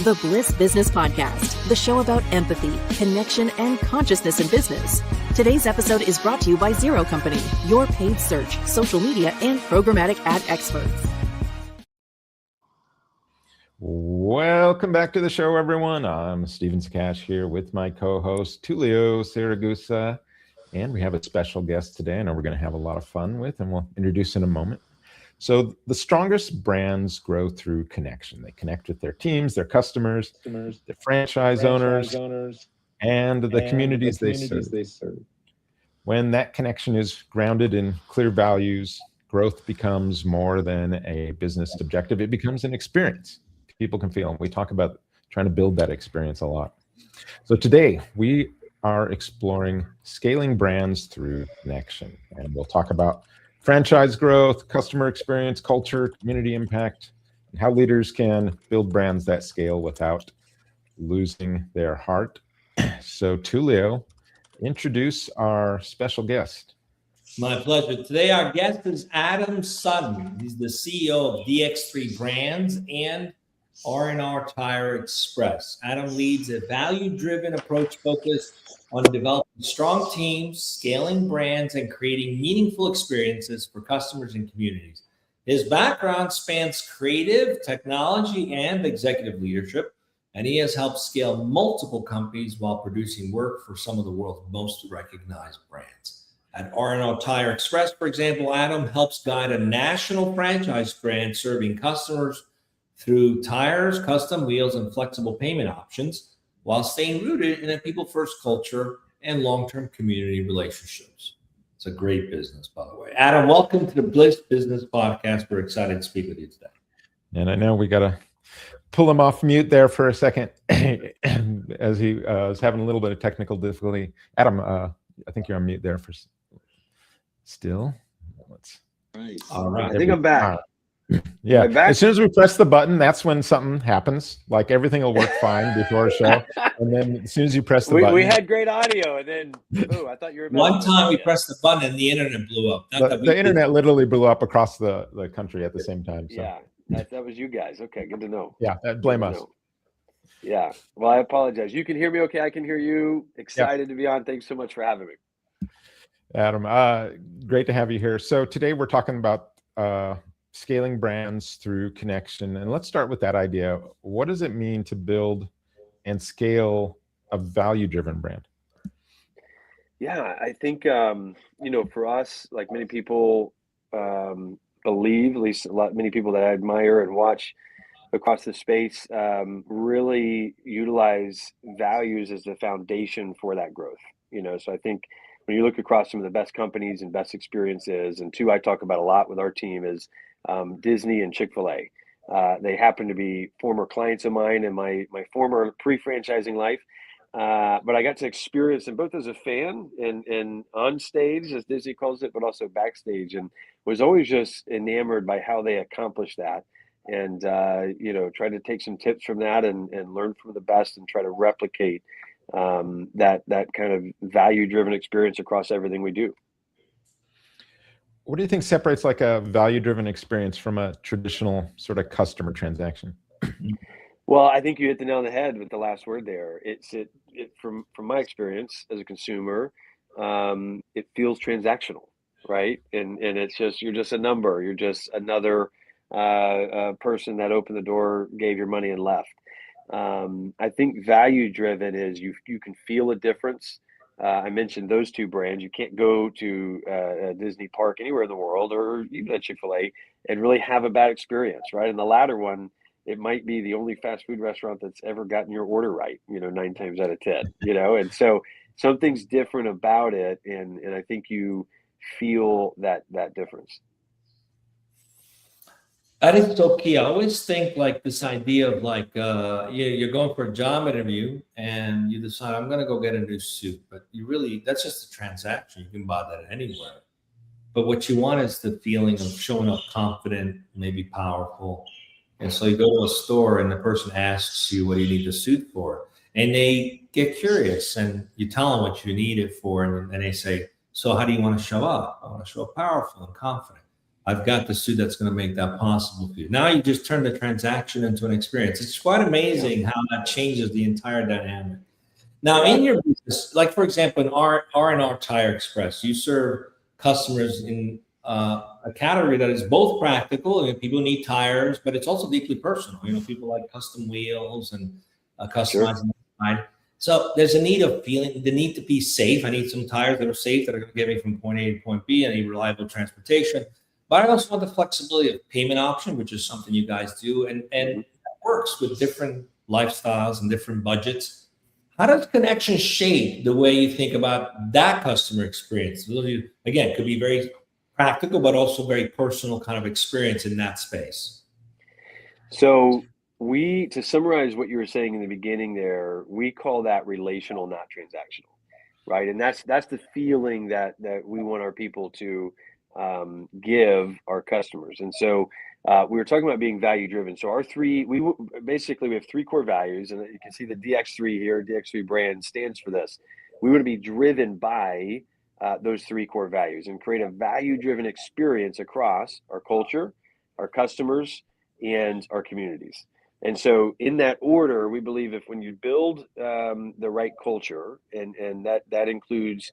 The Bliss Business Podcast, the show about empathy, connection, and consciousness in business. Today's episode is brought to you by Zero Company, your paid search, social media, and programmatic ad experts. Welcome back to the show, everyone. I'm Steven Scash here with my co-host, Tulio Siragusa, and we have a special guest today, and we're going to have a lot of fun with, and we'll introduce in a moment. So the strongest brands grow through connection. They connect with their teams, their customers, their franchise owners, and the communities they serve. When that connection is grounded in clear values, growth becomes more than a business objective. It becomes an experience people can feel. And we talk about trying to build that experience a lot. So today we are exploring scaling brands through connection. And we'll talk about franchise growth, customer experience, culture, community impact, and how leaders can build brands that scale without losing their heart. So Tulio, introduce our special guest. My pleasure. Today our guest is Adam Sutton. He's the CEO of DX3 Brands and RNR Tire Express. Adam leads a value-driven approach focused on developing strong teams, scaling brands, and creating meaningful experiences for customers and communities. His background spans creative, technology, and executive leadership, and he has helped scale multiple companies while producing work for some of the world's most recognized brands. At RNR Tire Express, for example, Adam helps guide a national franchise brand serving customers through tires, custom wheels, and flexible payment options, while staying rooted in a people-first culture and long-term community relationships. It's a great business, by the way. Adam, welcome to the Bliss Business Podcast. We're excited to speak with you today. And I know we got to pull him off mute there for a second as he was having a little bit of technical difficulty. Adam, I think you're on mute there for still. All right. I think I'm back. Yeah, as soon as we press the button, that's when something happens. Like everything will work fine before a show, and then as soon as you press the button, we had great audio, and then I thought you were one time we pressed the button and the internet blew up. The internet literally blew up across the country at the same time. So. Yeah, that was you guys. Okay, good to know. Yeah, blame us. Yeah, well, I apologize. You can hear me okay? I can hear you. Excited to be on. Thanks so much for having me. Adam, great to have you here. So today we're talking about scaling brands through connection. And let's start with that idea. What does it mean to build and scale a value-driven brand? Yeah, I think, for us, like many people believe, at least many people that I admire and watch across the space, really utilize values as the foundation for that growth. So I think when you look across some of the best companies and best experiences, and two I talk about a lot with our team is Disney and Chick-fil-A. They happen to be former clients of mine in my former pre-franchising life. But I got to experience them both as a fan and on stage, as Disney calls it, but also backstage, and was always just enamored by how they accomplished that. And, try to take some tips from that and learn from the best and try to replicate that kind of value-driven experience across everything we do. What do you think separates like a value-driven experience from a traditional sort of customer transaction? Well, I think you hit the nail on the head with the last word there. It from my experience as a consumer, it feels transactional, right? And it's just, you're just a number. You're just another person that opened the door, gave your money and left. I think value-driven is you can feel a difference. I mentioned those two brands. You can't go to a Disney park anywhere in the world or even a Chick-fil-A and really have a bad experience, right? And the latter one, it might be the only fast food restaurant that's ever gotten your order right, 9 times out of 10, and so something's different about it. And I think you feel that difference. That is so key. I always think like this idea of like, you're going for a job interview and you decide I'm going to go get a new suit, but that's just a transaction. You can buy that anywhere. But what you want is the feeling of showing up confident, maybe powerful. And so you go to a store and the person asks you, what do you need the suit for? And they get curious and you tell them what you need it for. And they say, so how do you want to show up? I want to show up powerful and confident. I've got the suit that's going to make that possible for you. Now you just turn the transaction into an experience. It's quite amazing how that changes the entire dynamic. Now, in your business, like for example, in RNR Tire Express, you serve customers in a category that is both practical. I mean, people need tires, but it's also deeply personal. You know, people like custom wheels and customizing the ride. So there's a need of feeling the need to be safe. I need some tires that are safe, that are going to get me from point A to point B. I need reliable transportation. But I also want the flexibility of payment option, which is something you guys do, and that works with different lifestyles and different budgets. How does connection shape the way you think about that customer experience? Again, could be very practical, but also very personal kind of experience in that space. So to summarize what you were saying in the beginning there, we call that relational, not transactional, right? And that's the feeling that we want our people to give our customers. And so we were talking about being value driven. So we have three core values, and you can see the DX3 here. DX3 brand stands for this. We want to be driven by those three core values and create a value driven experience across our culture, our customers, and our communities. And so in that order, we believe when you build the right culture, and that includes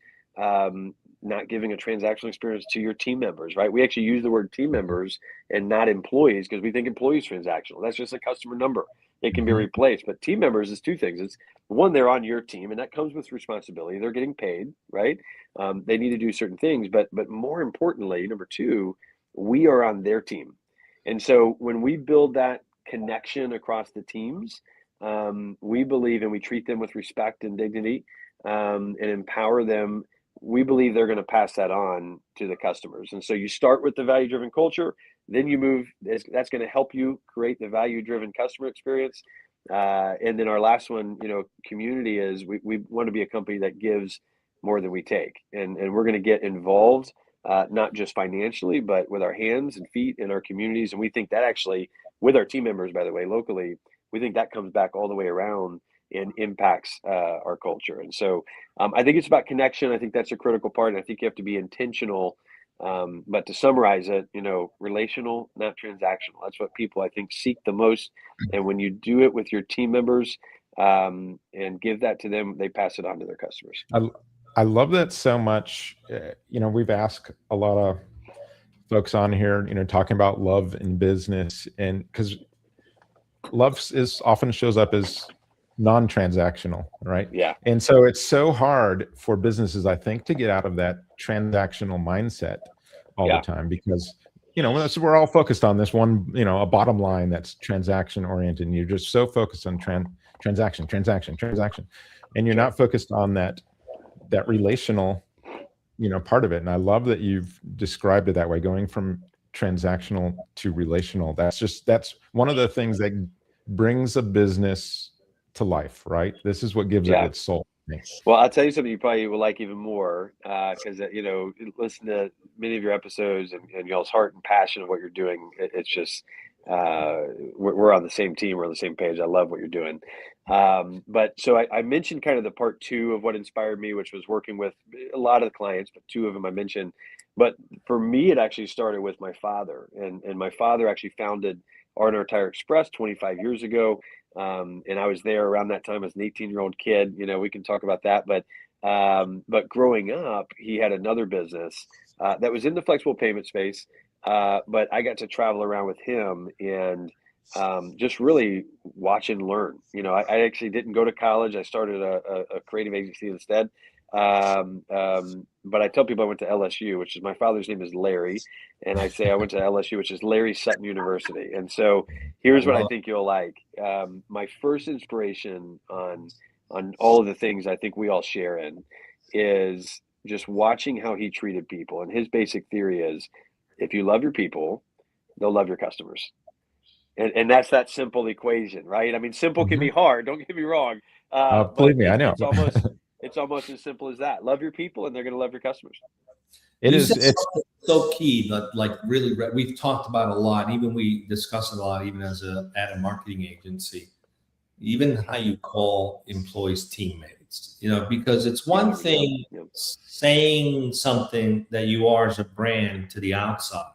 not giving a transactional experience to your team members, right? We actually use the word team members and not employees because we think employees transactional. That's just a customer number. It can be replaced. But team members is two things. It's one, they're on your team, and that comes with responsibility. They're getting paid, right? They need to do certain things. But more importantly, number two, we are on their team. And so when we build that connection across the teams, we believe, and we treat them with respect and dignity, and empower them. We believe they're going to pass that on to the customers. And so you start with the value-driven culture, then you move, that's going to help you create the value-driven customer experience. And then our last one, community is we want to be a company that gives more than we take. And we're going to get involved, not just financially, but with our hands and feet in our communities. And we think that actually, with our team members, by the way, locally, we think that comes back all the way around and impacts our culture. And so I think it's about connection. I think that's a critical part. And I think you have to be intentional. But to summarize it, relational, not transactional. That's what people, I think, seek the most. And when you do it with your team members and give that to them, they pass it on to their customers. I love that so much. We've asked a lot of folks on here, talking about love in business, and because love often shows up as non-transactional, right? Yeah. And so it's so hard for businesses, I think, to get out of that transactional mindset all the time, because we're all focused on this one, a bottom line that's transaction oriented, and you're just so focused on transaction, and you're not focused on that relational part of it. And I love that you've described it that way, going from transactional to relational. That's one of the things that brings a business to life, right? This is what gives it its soul. Well, I'll tell you something you probably will like even more, because listen to many of your episodes and y'all's heart and passion of what you're doing. It's just we're on the same team. We're on the same page. I love what you're doing. But so I mentioned kind of the part two of what inspired me, which was working with a lot of the clients, but two of them I mentioned. But for me, it actually started with my father, and my father actually founded RNR Tire Express 25 years ago. And I was there around that time as an 18-year-old kid. We can talk about that. But growing up, he had another business that was in the flexible payment space. But I got to travel around with him and just really watch and learn. I actually didn't go to college. I started a creative agency instead. But I tell people I went to LSU, which is, my father's name is Larry. And I say I went to LSU, which is Larry Sutton University. And so here's what I think you'll like. My first inspiration on all of the things I think we all share in is just watching how he treated people. And his basic theory is, if you love your people, they'll love your customers. And that's that simple equation, right? I mean, simple can be hard. Don't get me wrong. Believe me, I know. It's almost as simple as that. Love your people, and they're going to love your customers. It's so key. Like really, we've talked about a lot. Even we discuss a lot, even as a marketing agency. Even how you call employees teammates. Because it's one thing saying something that you are as a brand to the outside,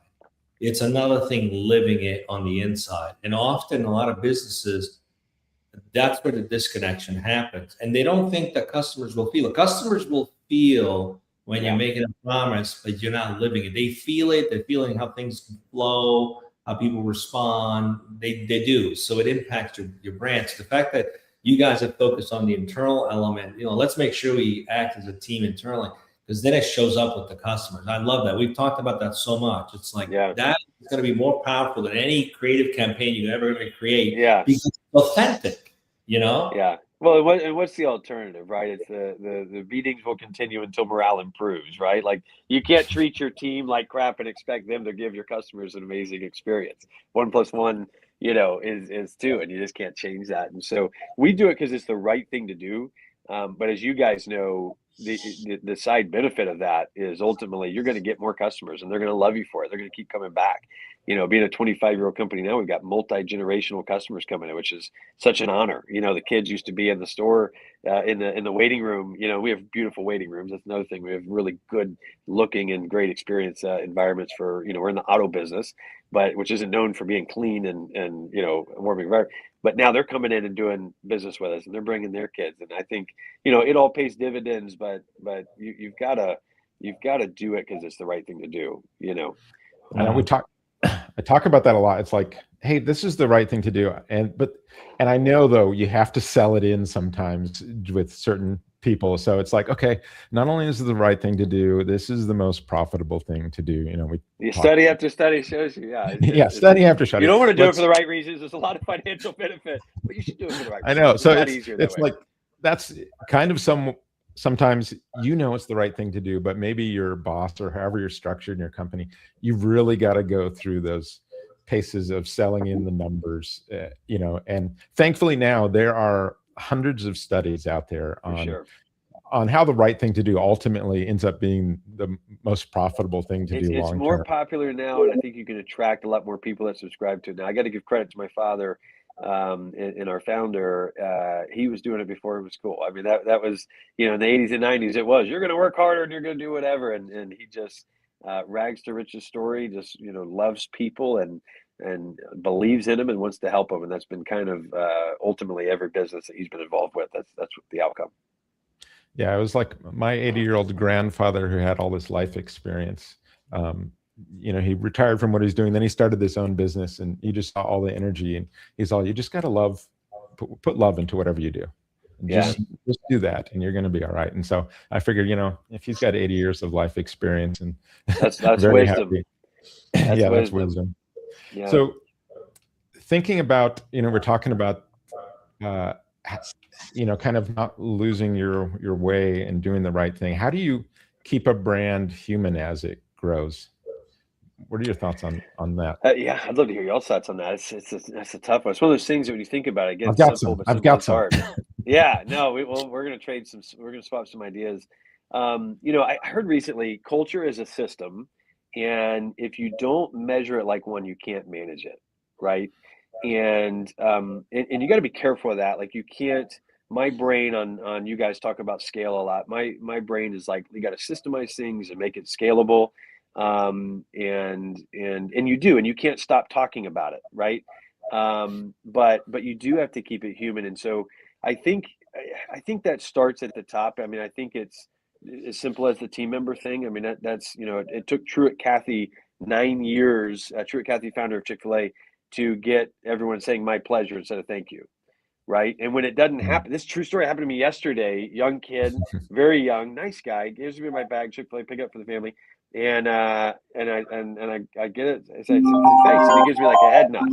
It's another thing living it on the inside. And often a lot of businesses, that's where the disconnection happens. And they don't think that customers will feel it. Customers will feel when you're making a promise, but you're not living it. They feel it. They're feeling how things can flow, how people respond. They do. So it impacts your brand. So the fact that you guys have focused on the internal element, let's make sure we act as a team internally, because then it shows up with the customers. I love that. We've talked about that so much. It's like that is going to be more powerful than any creative campaign you're ever going to create. Yeah. Because it's authentic, Yeah. Well, and what's the alternative, right? It's the meetings will continue until morale improves, right? Like, you can't treat your team like crap and expect them to give your customers an amazing experience. 1 + 1, is 2, and you just can't change that. And so we do it because it's the right thing to do. But as you guys know, the side benefit of that is ultimately you're going to get more customers, and they're going to love you for it. They're going to keep coming back. Being a 25-year-old company now, we've got multi-generational customers coming in, which is such an honor. The kids used to be in the store, in the waiting room. We have beautiful waiting rooms. That's another thing. We have really good looking and great experience environments for, we're in the auto business, which isn't known for being clean and a warming environment. But now they're coming in and doing business with us, and they're bringing their kids. And I think, it all pays dividends, but you've got to do it because it's the right thing to do, I know I talk about that a lot. It's like, hey, this is the right thing to do. And I know, though, you have to sell it in sometimes with certain people. So it's like, okay, not only is it the right thing to do, this is the most profitable thing to do. Study after study shows you. Study after study. You don't want to do it for the right reasons. There's a lot of financial benefit, but you should do it for the right reasons. I know. So it's like, that's kind of sometimes it's the right thing to do, but maybe your boss or however you're structured in your company, you've really got to go through those paces of selling in the numbers, and thankfully now there are hundreds of studies out there on how the right thing to do ultimately ends up being the most profitable thing to do long term. It's more popular now, and I think you can attract a lot more people that subscribe to it. Now, I got to give credit to my father, and our founder. He was doing it before it was cool. I mean, that was, in the 80s and 90s, you're going to work harder and you're going to do whatever. And he just, rags to riches story, just, loves people and believes in them and wants to help them. And that's been kind of, ultimately every business that he's been involved with. That's the outcome. Yeah. It was like my 80-year-old grandfather who had all this life experience. He retired from what he's doing. Then he started this own business, and he just saw all the energy, and he's all, you just got to put love into whatever you do. Just do that, and you're going to be all right. And so I figured, if he's got 80 years of life experience, and that's wisdom. That's wisdom. Yeah. So thinking about, we're talking about, kind of not losing your way and doing the right thing. How do you keep a brand human as it grows? What are your thoughts on that? I'd love to hear your thoughts on that. That's a tough one. It's one of those things that when you think about it, again, I've got some. Hard. Yeah, no, we're going to trade some. We're going to swap some ideas. I heard recently, culture is a system, and if you don't measure it like one, you can't manage it, right? And you got to be careful of that. Like, you can't. My brain on you guys talk about scale a lot. My brain is like, you got to systemize things and make it scalable. And you do, and you can't stop talking about it, right? But you do have to keep it human. And so I think that starts at the top. I mean, I think it's as simple as the team member thing. I mean, that's, it took Truett Cathy 9 years, Truett Cathy, founder of Chick-fil-A, to get everyone saying my pleasure instead of thank you. Right. And when it doesn't happen, this true story happened to me yesterday. Young kid, very young, nice guy, gives me my bag, Chick-fil-A, pick up for the family. And I get it. I say thanks, and he gives me like a head nod,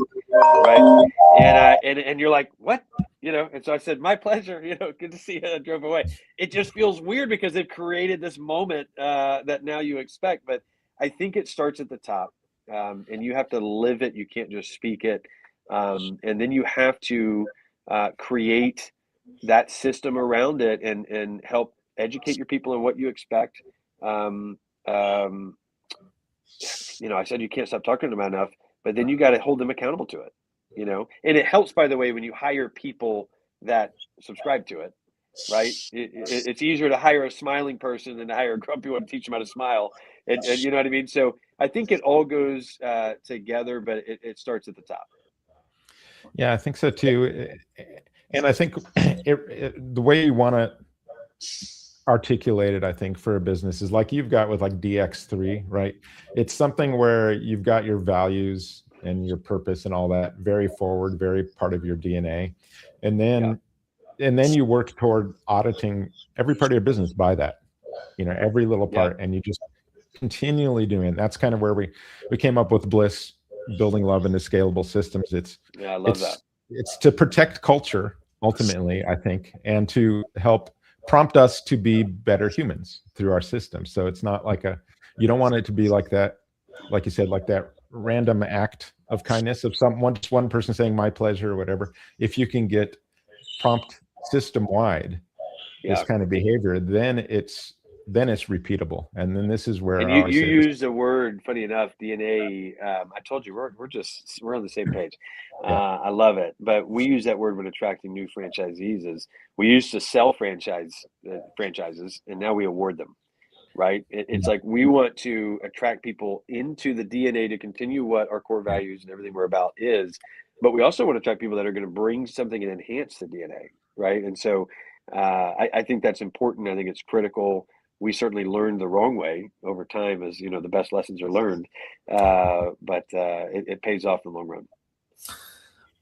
right? And you're like, what? And so I said, my pleasure. Good to see you. I drove away. It just feels weird because they've created this moment that now you expect. But I think it starts at the top, and you have to live it. You can't just speak it, and then you have to create that system around it and help educate your people on what you expect. I said you can't stop talking to them enough, but then you got to hold them accountable to it, and it helps, by the way, when you hire people that subscribe to it, right? It's easier to hire a smiling person than to hire a grumpy one to teach them how to smile. and you know what I mean? So I think it all goes together, but it starts at the top. Yeah, I think so too. And I think the way you want to articulate it, I think, for a business is like you've got with like DX3, right? It's something where you've got your values and your purpose and all that very forward, very part of your DNA. And then you work toward auditing every part of your business by that, every little part, and you just continually doing it. That's kind of where we came up with Bliss, building love into scalable systems. I love that. It's to protect culture ultimately, I think, and to help prompt us to be better humans through our system. So it's not like you don't want it to be like that, like you said, like that random act of kindness of just one person saying my pleasure or whatever. If you can get prompt system wide this kind of behavior, then it's repeatable. And then this is where you use the word, funny enough, DNA. I told you we're on the same page. I love it. But we use that word when attracting new franchisees. We used to sell franchises, and now we award them. Right? It's like we want to attract people into the DNA to continue what our core values and everything we're about is, but we also want to attract people that are going to bring something and enhance the DNA. Right? And so I think that's important. I think it's critical. We certainly learned the wrong way over time, as the best lessons are learned, but it pays off in the long run.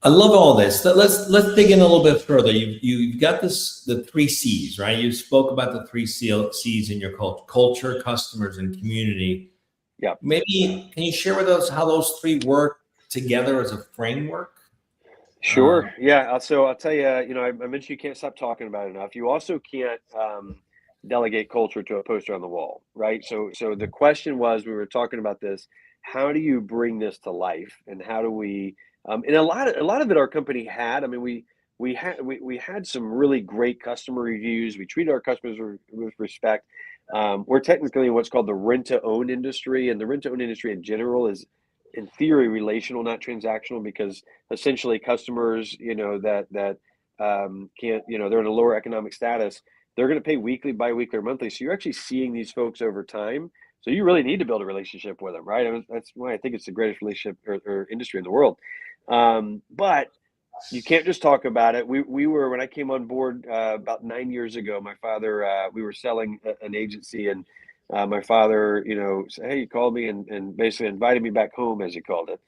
I love all this. Let's dig in a little bit further. You've got the 3 C's, right? You spoke about the 3 C's in your culture, customers, and community. Yeah. Maybe can you share with us how those 3 work together as a framework? Sure. So I'll tell you. I mentioned you can't stop talking about it enough. You also can't delegate culture to a poster on the wall, right? So the question was, we were talking about this, how do you bring this to life, and how do we and a lot of it our company had. I mean, we had some really great customer reviews. We treated our customers with respect. We're technically in what's called the rent-to-own industry, and the rent-to-own industry in general is, in theory, relational, not transactional, because essentially customers that can't, they're in a lower economic status, they're going to pay weekly, bi-weekly, or monthly. So you're actually seeing these folks over time. So you really need to build a relationship with them, right? I mean, that's why I think it's the greatest relationship or industry in the world. But you can't just talk about it. We were, when I came on board about 9 years ago, my father, we were selling an agency, and my father, said, hey, he called me and basically invited me back home, as he called it.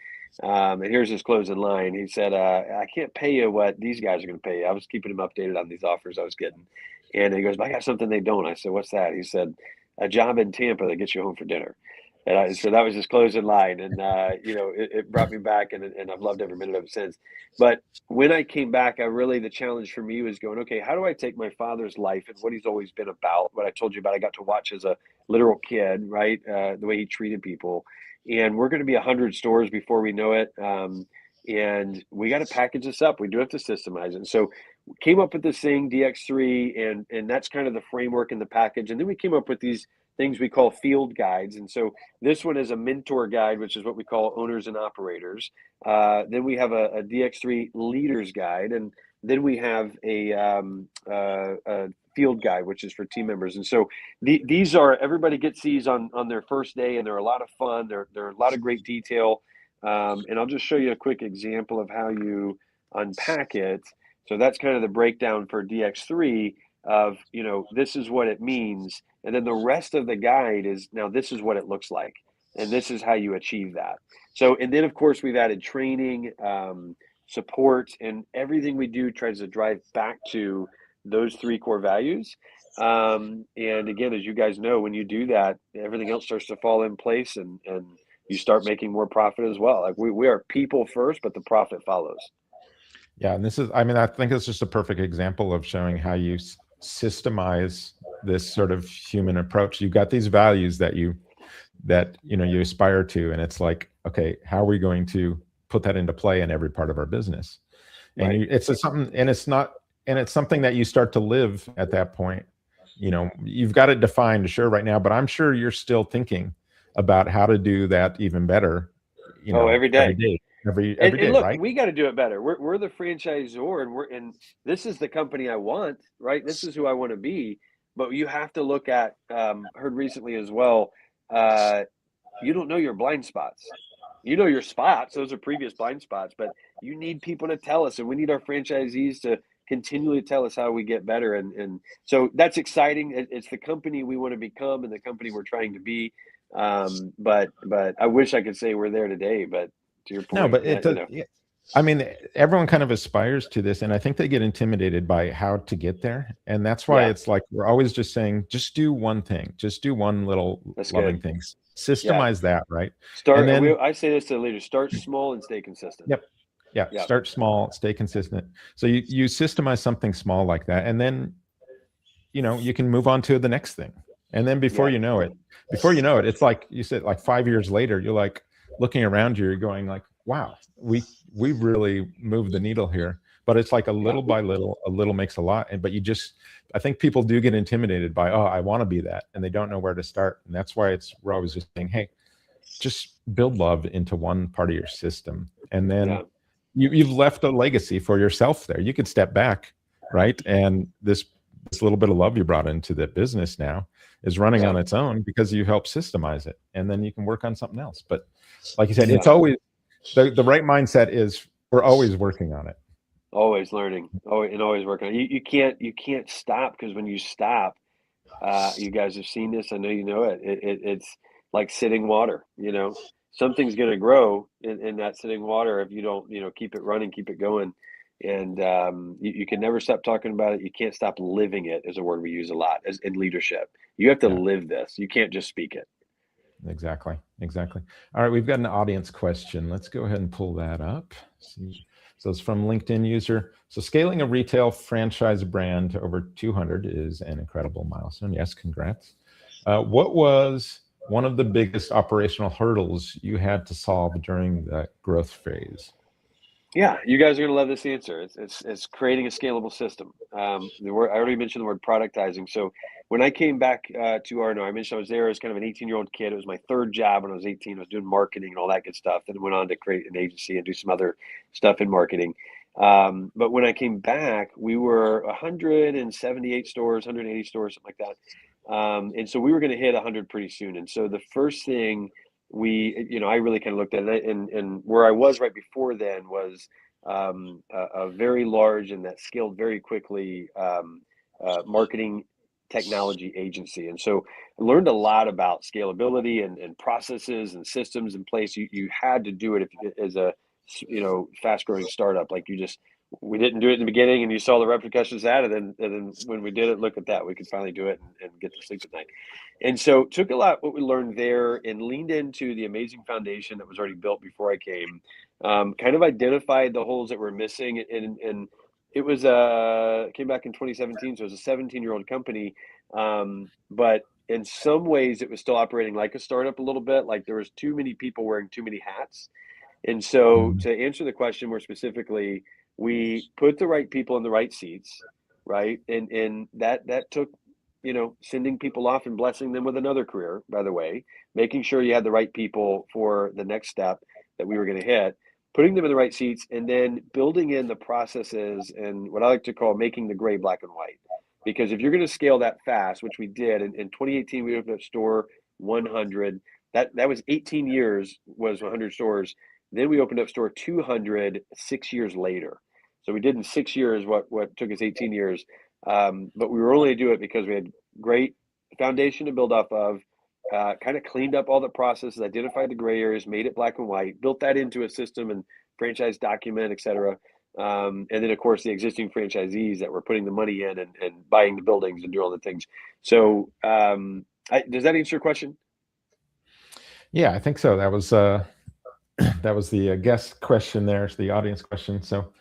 And here's his closing line. He said, I can't pay you what these guys are going to pay you. I was keeping him updated on these offers I was getting. And he goes, but I got something they don't. I said, what's that? He said, a job in Tampa that gets you home for dinner. And so that was his closing line. And, it brought me back, and I've loved every minute of it since. But when I came back, the challenge for me was going, okay, how do I take my father's life and what he's always been about, what I told you about, I got to watch as a literal kid, right? The way he treated people. And we're going to be 100 stores before we know it. And we got to package this up. We do have to systemize it. And so we came up with this thing, DX3, and that's kind of the framework in the package. And then we came up with these things we call field guides. And so this one is a mentor guide, which is what we call owners and operators. Then we have a DX3 leaders guide. And then we have a field guide, which is for team members. And so these are, everybody gets these on their first day, and they're a lot of fun. They're a lot of great detail. And I'll just show you a quick example of how you unpack it. So that's kind of the breakdown for DX3 of, this is what it means. And then the rest of the guide is, now this is what it looks like. And this is how you achieve that. So, and then of course we've added training, support, and everything we do tries to drive back to those 3 core values. And again, as you guys know, when you do that, everything else starts to fall in place, and you start making more profit as well. Like we are people first, but the profit follows. Yeah. And I think it's just a perfect example of showing how you systemize this sort of human approach. You've got these values that you aspire to, and it's like, okay, how are we going to put that into play in every part of our business? And right. it's something that you start to live at that point. You've got it defined, sure, right now, but I'm sure you're still thinking about how to do that even better. Every day. Every and day, look, right? We got to do it better. We're the franchisor, and this is the company I want, right? This is who I want to be. But you have to look at, heard recently as well, you don't know your blind spots. You know your spots; those are previous blind spots. But you need people to tell us, and we need our franchisees to continually tell us how we get better. And so that's exciting. It's the company we want to become, and the company we're trying to be. But I wish I could say we're there today. But to your point, No, but I mean, everyone kind of aspires to this, and I think they get intimidated by how to get there. And that's why it's like we're always just saying, just do one thing, just do one little loving thing, systemize that, right? And then I say this to leaders: start small and stay consistent. Yep. Start small, stay consistent. So you systemize something small like that, and then you can move on to the next thing. And then before you know it, it's like you said, like 5 years later, you're like looking around you, you're going like, wow, we really moved the needle here. But it's like a little by little, a little makes a lot. But I think people do get intimidated by, oh, I want to be that, and they don't know where to start. And that's why we're always just saying, hey, just build love into one part of your system, and then you've left a legacy for yourself there. You could step back, right? And this little bit of love you brought into the business now is running on its own because you helped systemize it, and then you can work on something else. But like you said, it's always the right mindset is we're always working on it. Always learning, always working on it. You can't stop, because when you stop, you guys have seen this. I know you know it. It's like sitting water. Something's going to grow in that sitting water if you don't, keep it running, keep it going. And you can never stop talking about it. You can't stop living it, is a word we use a lot in leadership. You have to live this. You can't just speak it. Exactly. All right, we've got an audience question. Let's go ahead and pull that up. So it's from LinkedIn user. So scaling a retail franchise brand to over 200 is an incredible milestone. Yes, congrats. What was one of the biggest operational hurdles you had to solve during that growth phase? Yeah, you guys are going to love this answer. It's creating a scalable system. I already mentioned the word productizing. So when I came back to RNR, I mentioned I was there as kind of an 18-year-old kid. It was my third job when I was 18. I was doing marketing and all that good stuff. Then I went on to create an agency and do some other stuff in marketing. But when I came back, we were 178 stores, 180 stores, something like that. And so we were going to hit 100 pretty soon. And so the first thing I really kind of looked at it, and where I was right before then was a very large and that scaled very quickly marketing technology agency. And so I learned a lot about scalability and processes and systems in place. You had to do it as a fast growing startup. Like we didn't do it in the beginning, and you saw the repercussions of that. And then when we did it, look at that, we could finally do it and get to sleep at night. And so took a lot what we learned there and leaned into the amazing foundation that was already built before I came, kind of identified the holes that were missing. And it was came back in 2017. So it was a 17-year-old company. But in some ways it was still operating like a startup a little bit, like there was too many people wearing too many hats. And so to answer the question more specifically, we put the right people in the right seats, right? And that took, sending people off and blessing them with another career, by the way, making sure you had the right people for the next step that we were going to hit, putting them in the right seats, and then building in the processes and what I like to call making the gray black and white. Because if you're going to scale that fast, which we did, in 2018, we opened up store 100. That was 18 years, was 100 stores. Then we opened up store 200 6 years later. So we did in 6 years what took us 18 years. But we were only to do it because we had great foundation to build off of, kind of cleaned up all the processes, identified the gray areas, made it black and white, built that into a system and franchise document, et cetera. And then, of course, the existing franchisees that were putting the money in and buying the buildings and doing all the things. So does that answer your question? Yeah, I think so. That was the guest question there, the audience question. So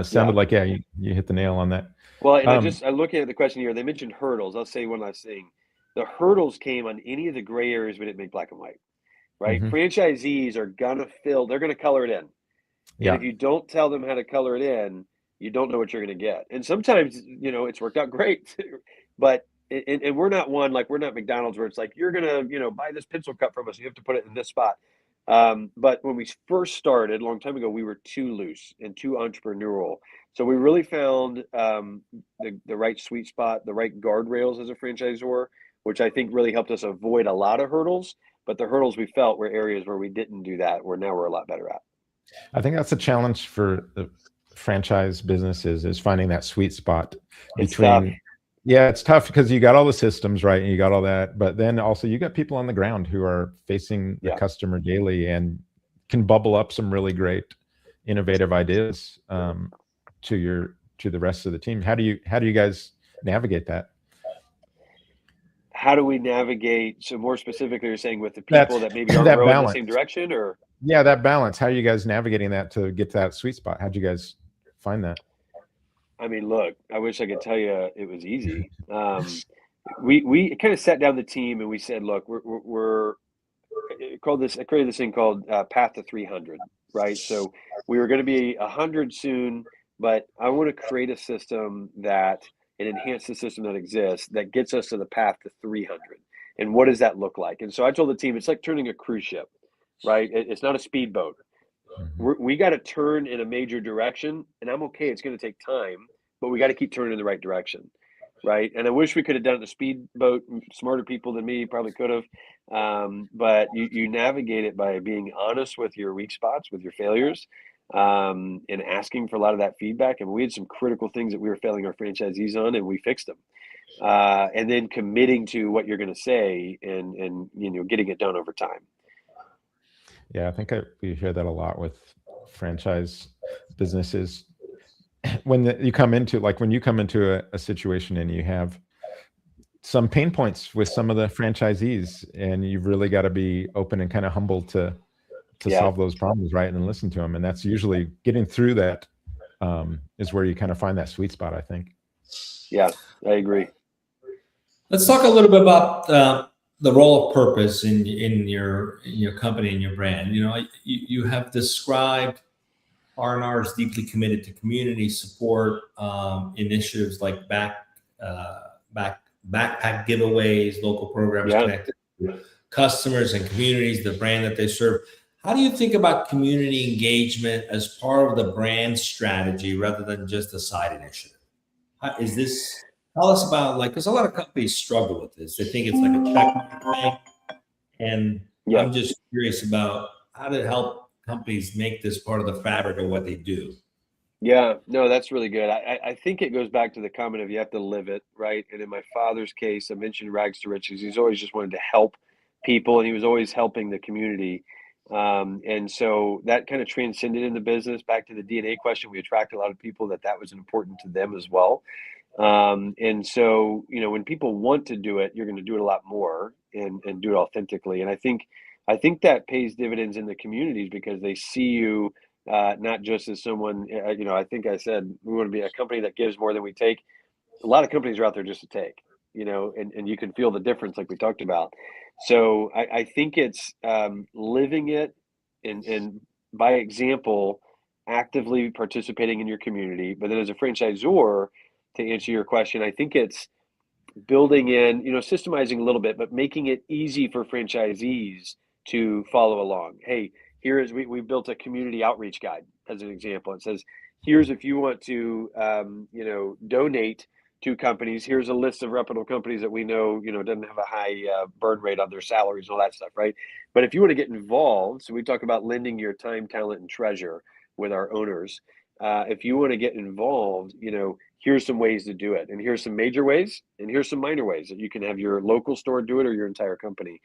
sounded like, you hit the nail on that. Well, and I look at the question here. They mentioned hurdles. I'll say one last thing. The hurdles came on any of the gray areas we didn't make black and white, right? Mm-hmm. Franchisees are going to they're going to color it in. And if you don't tell them how to color it in, you don't know what you're going to get. And sometimes, it's worked out great. But and we're not we're not McDonald's where it's like, you're going to, buy this pencil cup from us. You have to put it in this spot. But when we first started a long time ago, we were too loose and too entrepreneurial. So we really found the right sweet spot, the right guardrails as a franchisor, which I think really helped us avoid a lot of hurdles. but the hurdles we felt were areas where we didn't do that, where now we're a lot better at. I think that's a challenge for the franchise businesses, is finding that sweet spot between. Yeah, it's tough because you got all the systems right and you got all that, but then also you got people on the ground who are facing the customer daily and can bubble up some really great innovative ideas to the rest of the team. How do you guys navigate that? How do we navigate? So more specifically, you're saying with the people that maybe aren't rowing in the same direction, or? Yeah, that balance. How are you guys navigating that to get to that sweet spot? How'd you guys find that? I mean, look, I wish I could tell you it was easy. We kind of sat down the team and we said, look, I created this thing called Path to 300, right? So we were going to be 100 soon, but I want to create a system and enhance the system that exists that gets us to the path to 300. And what does that look like? And so I told the team, it's like turning a cruise ship, right? It's not a speedboat. We got to turn in a major direction, and I'm okay. It's going to take time, but we got to keep turning in the right direction, right? And I wish we could have done it in a speedboat. Smarter people than me probably could have, but you navigate it by being honest with your weak spots, with your failures, and asking for a lot of that feedback. And we had some critical things that we were failing our franchisees on, and we fixed them. And then committing to what you're going to say, and getting it done over time. Yeah, I think we hear that a lot with franchise businesses. When you come into a situation and you have some pain points with some of the franchisees, and you've really got to be open and kind of humble to solve those problems, right? And listen to them. And that's usually getting through that is where you kind of find that sweet spot, I think. Yeah, I agree. Let's talk a little bit about the role of purpose in your company and your brand. You have described RNR is deeply committed to community support initiatives like backpack giveaways, local programs connected to customers and communities, the brand that they serve. How do you think about community engagement as part of the brand strategy rather than just a side initiative? Tell us about, because a lot of companies struggle with this. They think it's like a check thing. And I'm just curious about how to help companies make this part of the fabric of what they do. Yeah, no, that's really good. I think it goes back to the comment of you have to live it, right? And in my father's case, I mentioned rags to riches. He's always just wanted to help people, and he was always helping the community. And so that kind of transcended in the business. Back to the DNA question, we attract a lot of people that was important to them as well. And so, when people want to do it, you're going to do it a lot more and do it authentically. And I think that pays dividends in the communities because they see you, not just as someone, I think I said, we want to be a company that gives more than we take. A lot of companies are out there just to take, and you can feel the difference like we talked about. So I think it's, living it and by example, actively participating in your community. But then as a franchisor, to answer your question, I think it's building in, systemizing a little bit, but making it easy for franchisees to follow along. Hey, we built a community outreach guide as an example. It says, here's if you want to, donate to companies, here's a list of reputable companies that we know, doesn't have a high burn rate on their salaries and all that stuff, right? But if you want to get involved, so we talk about lending your time, talent, and treasure with our owners. If you want to get involved, here's some ways to do it. And here's some major ways, and here's some minor ways that you can have your local store do it or your entire company.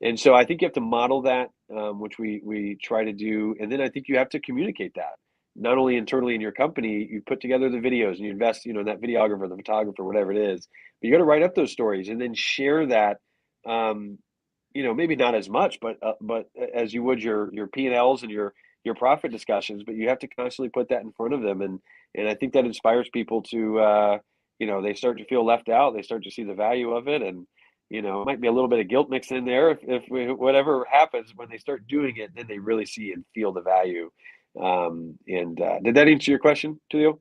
And so I think you have to model that, which we try to do. And then I think you have to communicate that, not only internally in your company. You put together the videos and you invest, in that videographer, the photographer, whatever it is. But you got to write up those stories and then share that, maybe not as much, but as you would your P&Ls and your profit discussions, but you have to constantly put that in front of them. And I think that inspires people to, they start to feel left out. They start to see the value of it. And, it might be a little bit of guilt mixed in there whatever happens when they start doing it, then they really see and feel the value. Did that answer your question, Tulio?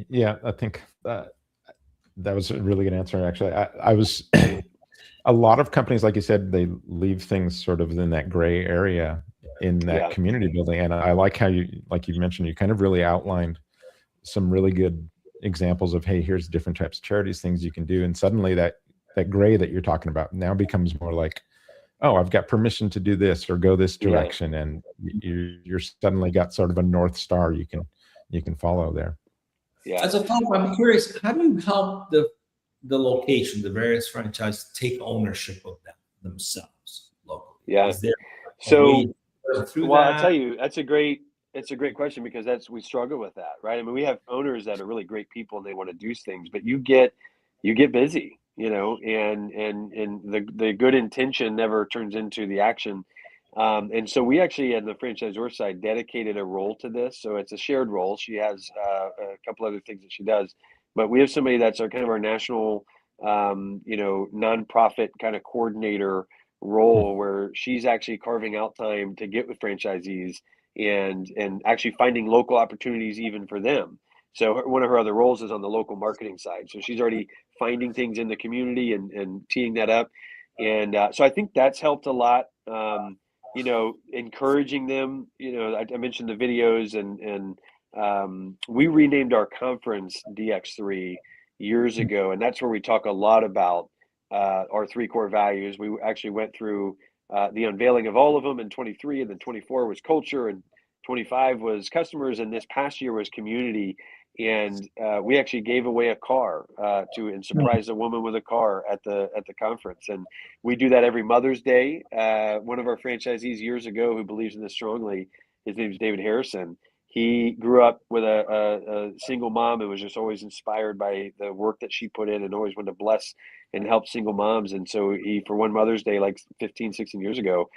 Yeah, I think that was a really good answer. Actually, I was a lot of companies, like you said, they leave things sort of in that gray area in that community building. And I like how you mentioned, you kind of really outlined some really good examples of, hey, here's different types of charities, things you can do. And suddenly that that gray that you're talking about now becomes more like, oh, I've got permission to do this or go this direction, and you're suddenly got sort of a North Star you can follow there. Yeah. As a follow-up, I'm curious, how do you help the location, the various franchises, take ownership of themselves locally? Yeah. I'll tell you, it's a great question, because we struggle with that, right? I mean, we have owners that are really great people and they want to do things, but you get busy, and the good intention never turns into the action. And so we actually, on the franchisor side, dedicated a role to this. So it's a shared role. She has a couple other things that she does, but we have somebody that's kind of our national, nonprofit kind of coordinator role, where she's actually carving out time to get with franchisees and actually finding local opportunities even for them. So one of her other roles is on the local marketing side. So she's already finding things in the community and teeing that up. And so I think that's helped a lot. Encouraging them, I mentioned the videos, and we renamed our conference DX3 years ago. And that's where we talk a lot about our 3 core values. We actually went through the unveiling of all of them in 23, and then 24 was culture, and 25 was customers, and this past year was community. And we actually gave away a car and surprised a woman with a car at the conference. And we do that every Mother's Day. One of our franchisees years ago, who believes in this strongly, his name is David Harrison. He grew up with a single mom and was just always inspired by the work that she put in, and always wanted to bless and help single moms. And so he, for one Mother's Day, like 15, 16 years ago,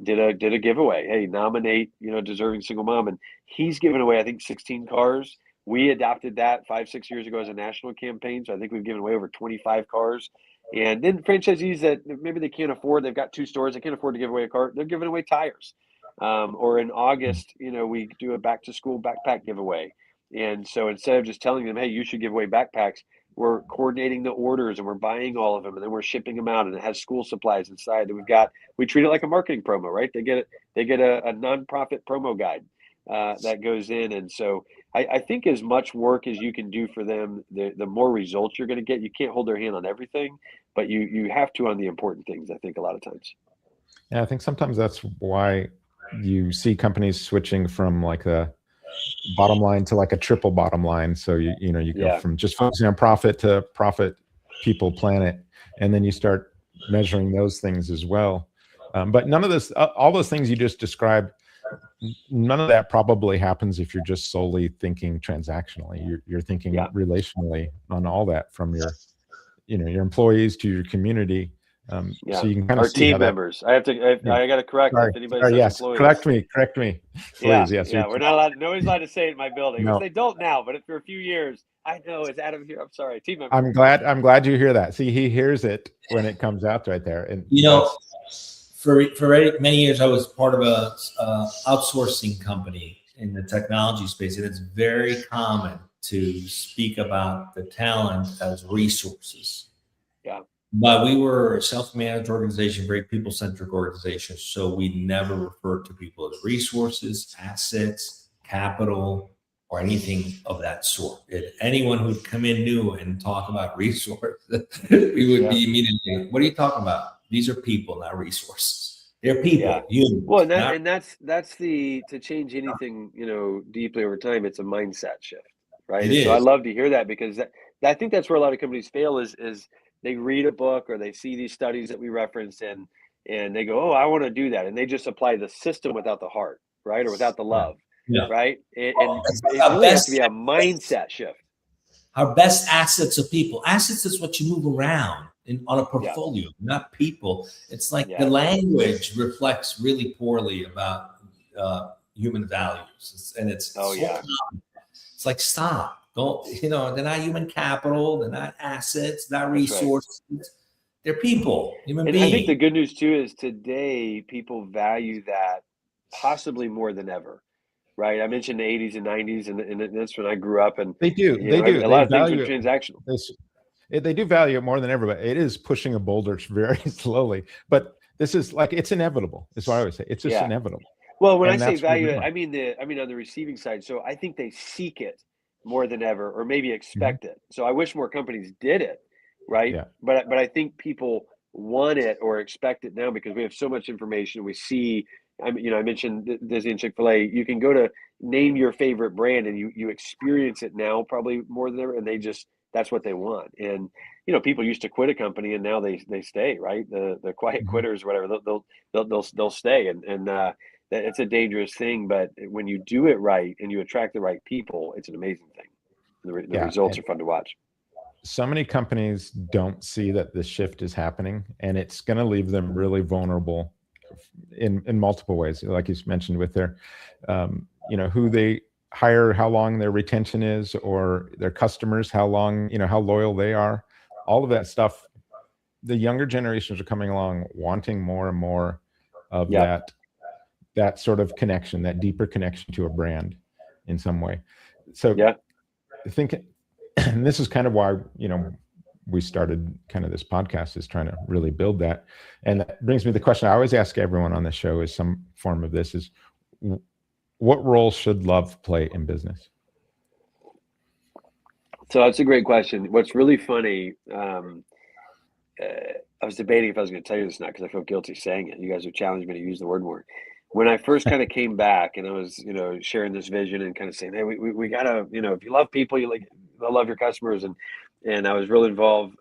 did a giveaway. Hey, nominate, deserving single mom. And he's given away, I think, 16 cars. We adopted that 5-6 years ago as a national campaign. So I think we've given away over 25 cars. And then franchisees that maybe they can't afford, they've got 2 stores, they can't afford to give away a car, they're giving away tires. Or in August, we do a back to school backpack giveaway. And so instead of just telling them, hey, you should give away backpacks, we're coordinating the orders and we're buying all of them, and then we're shipping them out, and it has school supplies inside that we treat it like a marketing promo, right? They get a nonprofit promo guide that goes in. And so I think as much work as you can do for them, the more results you're going to get. You can't hold their hand on everything, but you have to on the important things, I think, a lot of times. Yeah, I think sometimes that's why you see companies switching from like a bottom line to like a triple bottom line. So you go from just focusing on profit to profit, people, planet, and then you start measuring those things as well. But none of this, all those things you just described, none of that probably happens if you're just solely thinking transactionally. You're thinking relationally on all that, from your employees to your community. So you can kind of our see team members. I got to correct if anybody says employees. Correct me. Please, yes. We're not allowed. Nobody's allowed to say it in my building. No. They don't now, but for a few years, I know it's Adam here. I'm sorry, team members. I'm glad you hear that. See, he hears it when it comes out right there. And for many years, I was part of a outsourcing company in the technology space, and it's very common to speak about the talent as resources. Yeah. But we were a self-managed organization, very people-centric organization. So we never referred to people as resources, assets, capital, or anything of that sort. If anyone who'd come in new and talk about resources, we would be immediately, what are you talking about? These are people, not resources. They're people. Humans, well, that's to change anything, deeply over time. It's a mindset shift, right? So I love to hear that, because I think that's where a lot of companies fail is they read a book or they see these studies that we referenced and they go, oh, I want to do that. And they just apply the system without the heart, right? Or without the love, right? And it really has to be a mindset shift. Our best assets are people. Assets is what you move around on a portfolio, not people. It's like the language reflects really poorly about human values. It's it's like, stop. Don't, they're not human capital. They're not assets, not resources. Right. They're people, human beings. I think the good news too is today people value that possibly more than ever, right? I mentioned the 80s and 90s, and that's when I grew up. And they do. A lot of things are transactional. They do value it more than ever, but it is pushing a boulder very slowly. But this is like, it's inevitable. That's what I always say. It's just inevitable. Well, when I say value it, I mean on the receiving side. So I think they seek it more than ever, or maybe expect it. So I wish more companies did it, right? Yeah. But I think people want it or expect it now because we have so much information. We see, I mentioned Disney and Chick-fil-A. You can go to name your favorite brand and you experience it now probably more than ever, and that's what they want. And people used to quit a company and now they stay, right? The quiet quitters, whatever, they'll stay, and it's a dangerous thing. But when you do it right and you attract the right people, it's an amazing thing. The results are fun to watch. So many companies don't see that this shift is happening, and it's going to leave them really vulnerable in multiple ways. Like you mentioned with their, who they hire, how long their retention is, or their customers, how long, how loyal they are, all of that stuff. The younger generations are coming along wanting more and more of that sort of connection, that deeper connection to a brand in some way. So I think, and this is kind of why, we started kind of this podcast, is trying to really build that. And that brings me to the question I always ask everyone on the show, is some form of this, is what role should love play in business? So that's a great question. What's really funny, I was debating if I was going to tell you this now because I feel guilty saying it. You guys have challenged me to use the word more. When I first kind of came back and I was, sharing this vision and kind of saying, hey, we gotta, if you love people, they'll love your customers. And I was really involved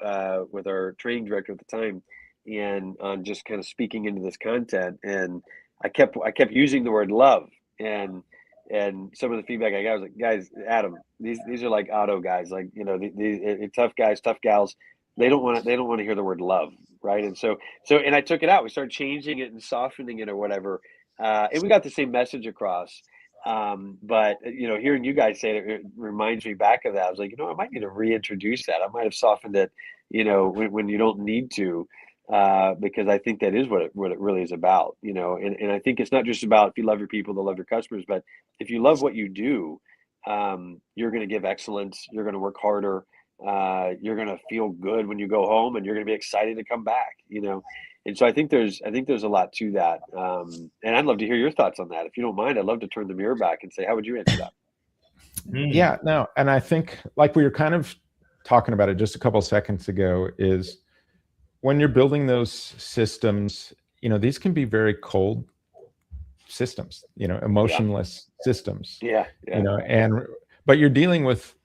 with our training director at the time, and on just kind of speaking into this content. And I kept using the word love, and some of the feedback I got was like, guys, Adam, these are like auto guys, like, these tough guys, tough gals. They don't want to hear the word love, right? And so and I took it out. We started changing it and softening it or whatever. And we got the same message across. But hearing you guys say it reminds me back of that. I was like, I might need to reintroduce that. I might have softened it, when you don't need to, because I think that is what it really is about, and I think it's not just about, if you love your people, they'll love your customers, but if you love what you do, you're going to give excellence. You're going to work harder. You're going to feel good when you go home, and you're going to be excited to come back, And so I think there's a lot to that. And I'd love to hear your thoughts on that. If you don't mind, I'd love to turn the mirror back and say, how would you answer that? Yeah, no. And I think, like we were kind of talking about it just a couple of seconds ago, is when you're building those systems, these can be very cold systems, emotionless systems, but you're dealing with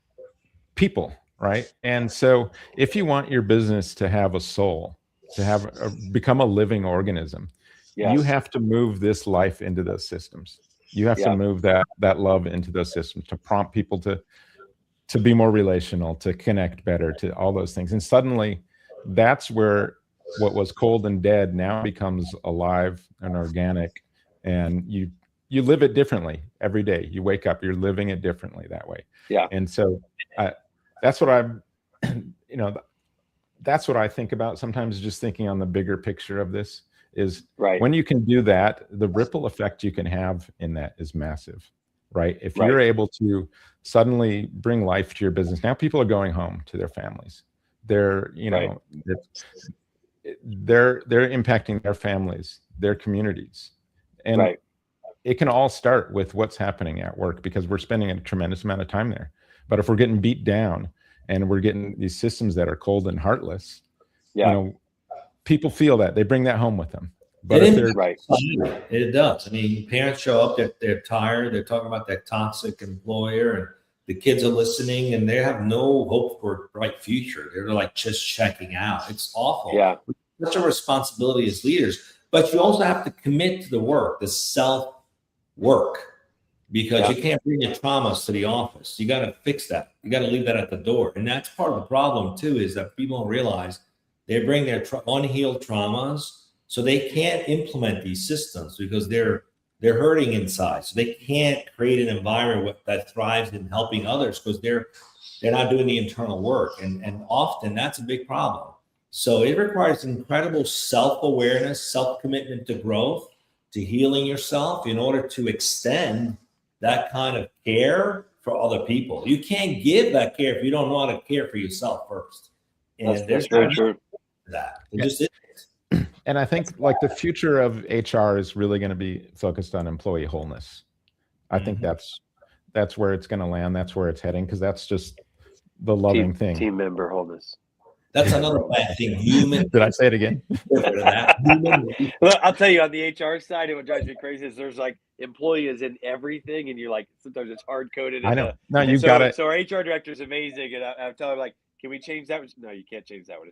people, right? And so if you want your business to have a soul, to become a living organism, you have to move this life into those systems. You have to move that love into those systems, to prompt people to be more relational, to connect better, to all those things. And suddenly that's where what was cold and dead now becomes alive and organic, and you live it differently every day. You wake up, you're living it differently that way. And so that's what I'm, that's what I think about sometimes, just thinking on the bigger picture of this, is when you can do that, the ripple effect you can have in that is massive, right? If you're able to suddenly bring life to your business, now people are going home to their families. They're, they're impacting their families, their communities. And it can all start with what's happening at work, because we're spending a tremendous amount of time there. But if we're getting beat down and we're getting these systems that are cold and heartless, people feel that, they bring that home with them. But it does. I mean, parents show up, they're tired, they're talking about that toxic employer, and the kids are listening, and they have no hope for a bright future. They're like just checking out. It's awful. It's such a responsibility as leaders, but you also have to commit to the work, the self work, because you can't bring your traumas to the office. You got to fix that. You got to leave that at the door. And that's part of the problem too, is that people don't realize they bring their unhealed traumas, so they can't implement these systems because they're hurting inside. So they can't create an environment that thrives in helping others because they're not doing the internal work. And often that's a big problem. So it requires incredible self-awareness, self-commitment to growth, to healing yourself in order to extend that kind of care for other people. You can't give that care if you don't know how to care for yourself first. And that's very true. That it just isn't. And I think like the future of HR is really going to be focused on employee wholeness. I think that's where it's going to land. That's where it's heading, because that's just the loving thing. Team member wholeness. That's another bad thing. Human. Did I say it again? Well, I'll tell you, on the HR side, what drives me crazy is there's like employee is in everything, and you're like, sometimes it's hard coded. I know. No, you got it. So our HR director is amazing, and I'm telling her, like, can we change that? No, you can't change that one.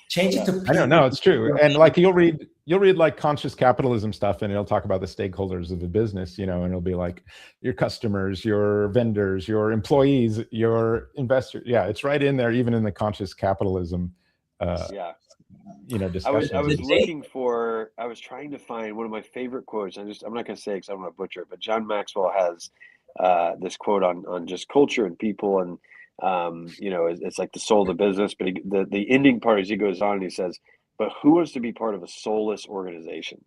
Change it to. I don't know. It's true. And like you'll read like conscious capitalism stuff, and it'll talk about the stakeholders of the business, and it'll be like your customers, your vendors, your employees, your investors. Yeah, it's right in there, even in the conscious capitalism. Discussions. I was trying to find one of my favorite quotes. I'm not going to say it because I'm going to butcher it, but John Maxwell has this quote on just culture and people, and it's like the soul of the business. But the ending part is he goes on and he says, "But who wants to be part of a soulless organization?"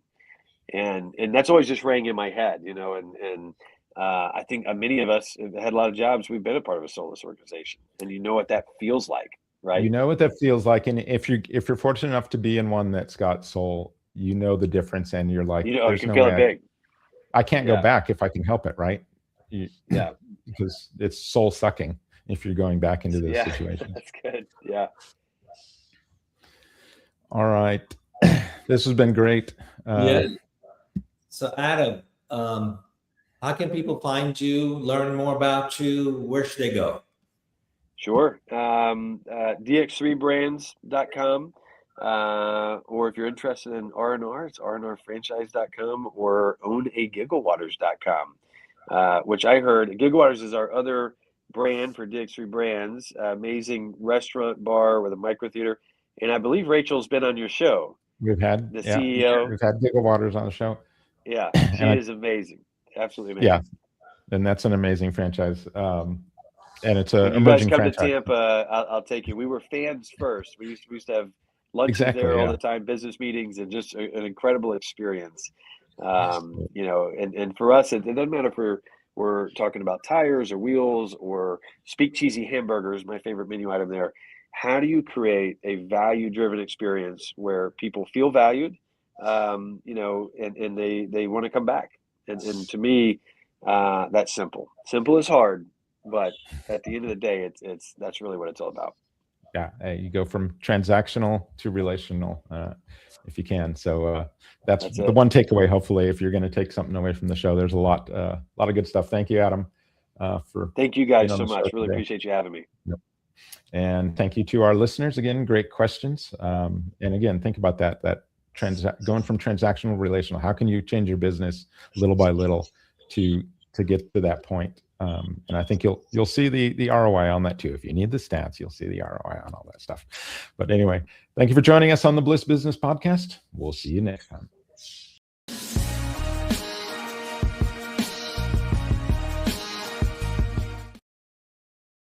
And that's always just rang in my head, and I think many of us have had a lot of jobs. We've been a part of a soulless organization, and you know what that feels like. Right. You know what that feels like. And if you're fortunate enough to be in one that's got soul, you know the difference, and you're like, you can feel it big. I can't go back if I can help it, right? Because it's soul sucking if you're going back into those situations. That's good. Yeah. All right. This has been great. So Adam, how can people find you, learn more about you? Where should they go? Sure. DX3brands.com. Or if you're interested in RNR, it's rnrfranchise.com or ownagigawaters.com, which I heard Gigawaters is our other brand for DX3 Brands, amazing restaurant bar with a micro theater. And I believe Rachel's been on your show. We've had the CEO. We've had Gigawaters on the show. Yeah, she is amazing. Absolutely amazing. Yeah. And that's an amazing franchise. And it's a emerging franchise. Come to Tampa, I'll take you. We were fans first. We used to have lunches there all the time, business meetings, and just an incredible experience. And for us, it doesn't matter if we're talking about tires or wheels or Speak Cheesy hamburgers, my favorite menu item there. How do you create a value-driven experience where people feel valued, and they want to come back? And to me, that's simple. Simple is hard. But at the end of the day, that's really what it's all about. Yeah, you go from transactional to relational, if you can. So that's the one takeaway. Hopefully, if you're going to take something away from the show, there's a lot of good stuff. Thank you, Adam. Thank you guys so much. Really appreciate you having me. Yep. And thank you to our listeners again. Great questions. And again, think about that going from transactional to relational. How can you change your business little by little to get to that point? And I think you'll see the ROI on that too. If you need the stats, you'll see the ROI on all that stuff. But anyway, thank you for joining us on the Bliss Business Podcast. We'll see you next time.